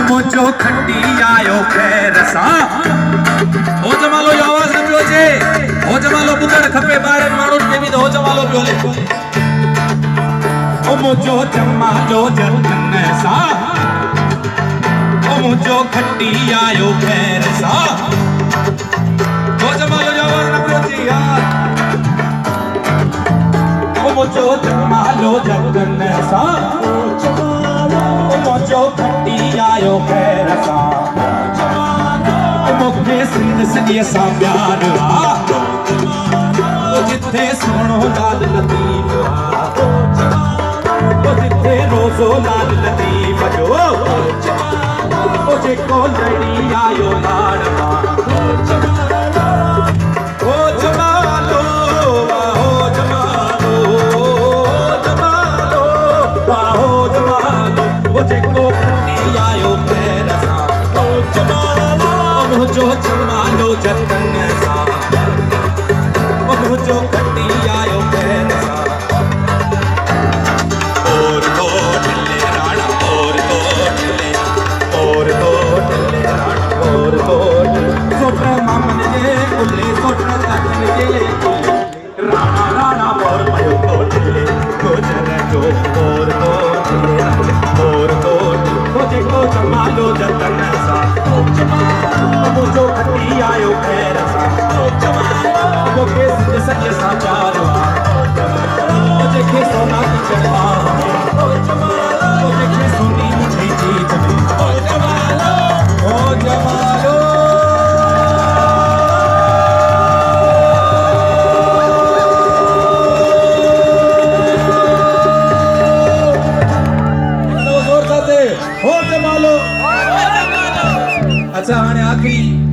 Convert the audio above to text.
मुझो खट्टी आयो खैर सा हो जमालो जो आवाज न पियो अचे हो जमालो ॿुधण खपे ॿाहिरि माण्हुनि खे बि त हो जमालो पियो हले ओ मुझो जमालो जतन सा ओ मुझो खट्टी आयो खैर सा हो जमालो जो आवाज न पियो अचे यार ओ मुझो जमालो जतन सा मुझो खट्टी आयो खैर सा मूंखे सिंध सॼीअ सां प्यार आहे जिथे सोणो लाल लतीफ़ आहे जिथे रोज़ो लाल लतीफ़ जो जेको लड़ी आयो लाड़ मां ओ जमालो वाहो जमालो जमालो वाहो जमालो जेको खट्टी आयो खैर सां ओ जमालो मुझो जमालो जतन सा ओ मुझो खट्टी आयो खैर सा और तो ढिले राणा और तो ढिले राणा और तो सोटर मामन जे कुल्ले सोटर तकन जे कुल्ले राणा राणा और मयो तो ढिले गुजर जो और तो ढिले और तो जेको जमालो जतन सा ओ जमालो मुझो खट्टी आयो खैर सा ओ जमालो मूंखे सिंध सॼीअ सां प्यार आहे ओ जमालो जेके सोना की चढ़वा ओ जमालो जेके सोनी मुंहिंजी जीत में ओ जमालो ओ जमालो हो जमालो अच्छा हाणे आखिरी